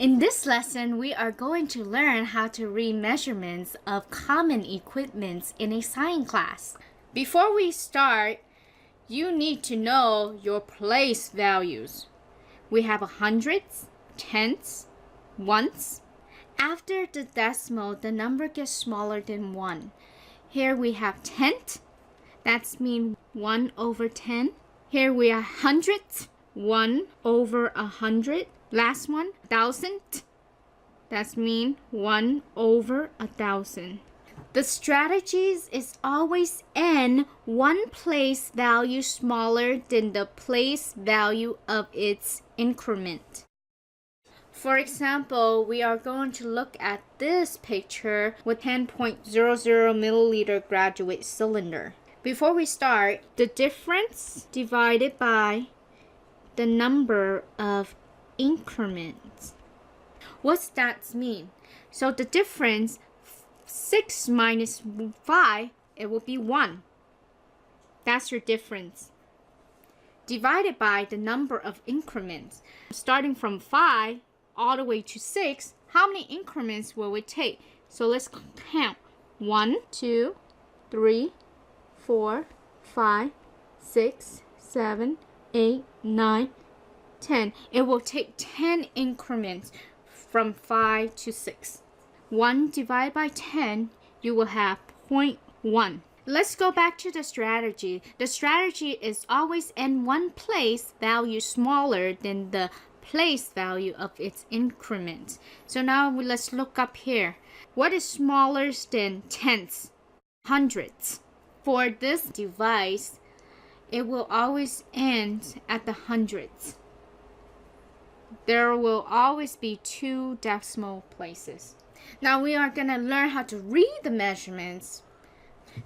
In this lesson, we are going to learn how to read measurements of common equipments in a science class. Before we start, you need to know your place values. We have hundreds, tenths, ones. After the decimal, the number gets smaller than 1. Here we have tenth, that's mean 1 over 10. Here we are hundredths, 1 over 100. Last one, thousandth, that's mean 1 over 1,000. The strategies is always n one place value smaller than the place value of its increment. For example, we are going to look at this picture with 10.00 milliliter graduate cylinder. Before we start, the difference divided by the number of increments. What's that mean? So the difference, 6 minus 5, it will be 1. That's your difference. Divided by the number of increments. Starting from 5 all the way to 6, how many increments will it take? So let's count. 1, 2, 3, 4, 5, 6, 7, 8, 9, 10. It will take 10 increments from 5 to 6. 1 divided by 10, you will have 0.1. Let's go back to the strategy. The strategy is always in one place value smaller than the place value of its increment. So now let's look up here. What is smaller than tenths? Hundredths. For this device, it will always end at the hundredths. There will always be 2 decimal places. Now we are going to learn how to read the measurements.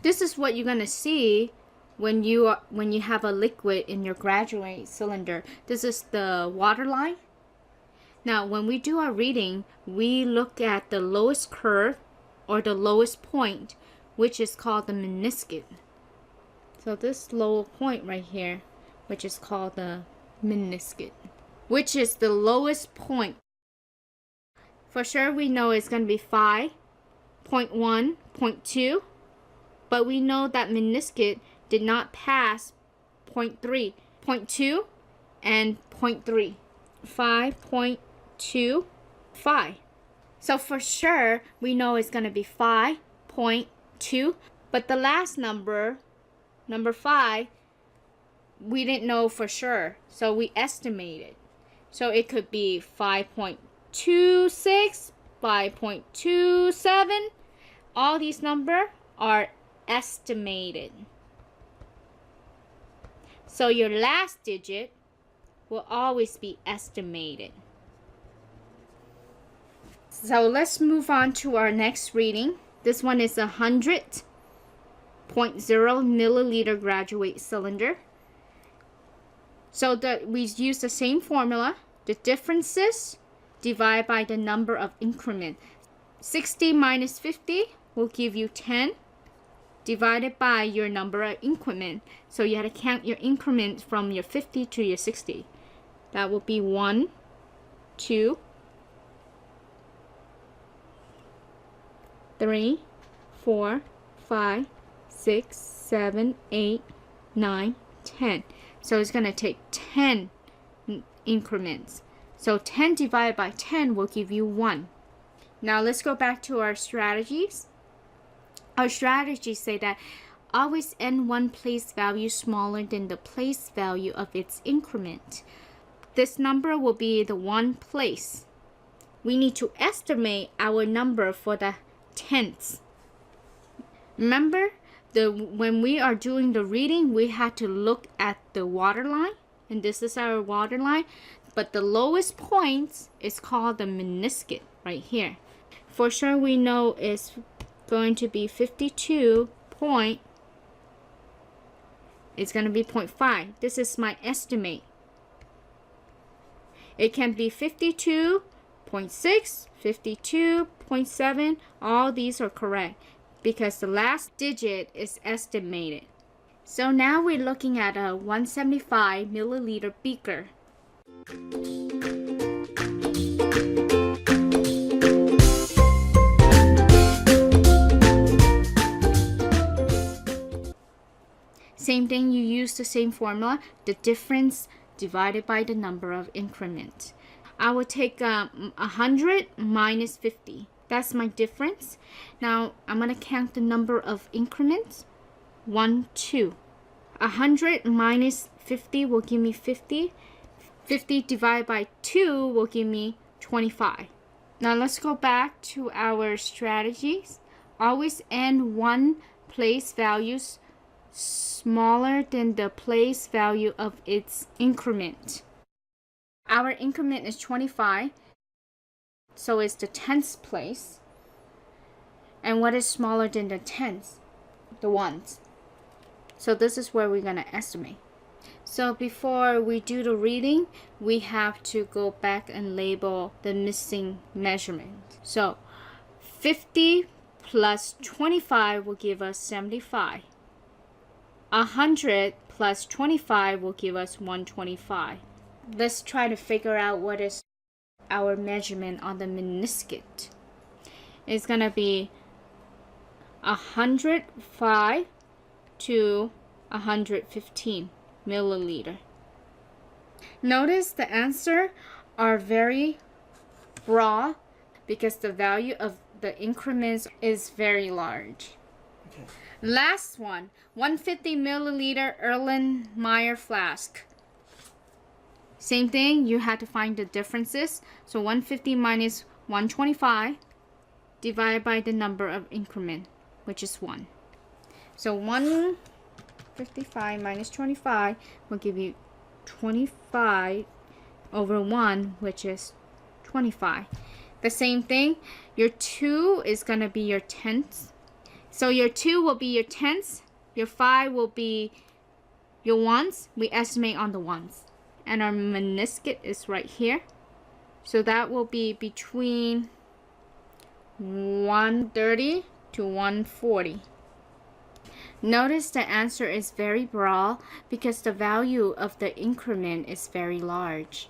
This is what you're going to see when you have a liquid in your graduate cylinder. This is the water line. Now when we do our reading, we look at the lowest curve or the lowest point, which is called the meniscus. So this lower point right here, which is called the meniscus, which is the lowest point. For sure we know it's going to be 5, 0.1, 0.2, but we know that meniscus did not pass 0.3, 0.2, and 0.3. 5.25. So for sure we know it's going to be 5.2, but the last number 5, we didn't know for sure, so we estimated. So it could be 5.26, 5.27. All these numbers are estimated. So your last digit will always be estimated. So let's move on to our next reading. This one is 100.0 milliliter graduate cylinder. So we use the same formula. The differences divided by the number of increments. 60 minus 50 will give you 10 divided by your number of increment. So you have to count your increment from your 50 to your 60. That will be 1, 2, 3, 4, 5, 6, 7, 8, 9, 10. So it's going to take 10 increments. So 10 divided by 10 will give you 1. Now let's go back to our strategies. Our strategies say that always n one place value smaller than the place value of its increment. This number will be the one place. We need to estimate our number for the tenths. Remember, when we are doing the reading, we had to look at the water line, and this is our water line, but the lowest point is called the meniscus right here. For sure we know it's going to be 52 point, it's going to be 0.5. This is my estimate. It can be 52.6, 52.7, all these are correct because the last digit is estimated. So now we're looking at a 175 milliliter beaker. same thing, you use the same formula, the difference divided by the number of increments. I will take 100 minus 50. That's my difference. Now I'm going to count the number of increments. 1, 2. 100 minus 50 will give me 50. 50 divided by 2 will give me 25. Now let's go back to our strategies. Always end one place values smaller than the place value of its increment. Our increment is 25, so it's the tenths place. And what is smaller than the tenths? The ones. So this is where we're going to estimate. So before we do the reading, we have to go back and label the missing measurement. So 50 plus 25 will give us 75. 100 plus 25 will give us 125. Let's try to figure out what is our measurement on the meniscus. It's going to be 105 to 115 milliliter. Notice the answer are very raw because the value of the increments is very large. Okay. Last one, 150 milliliter Erlenmeyer flask. Same thing, you had to find the differences. So 150 minus 125 divided by the number of increment, which is 1. So 155 minus 25 will give you 25 over 1, which is 25. The same thing, your 2 is going to be your tenths. So your 2 will be your tenths, your 5 will be your ones. We estimate on the ones. And our meniscus is right here. So that will be between 130 to 140. Notice the answer is very broad because the value of the increment is very large.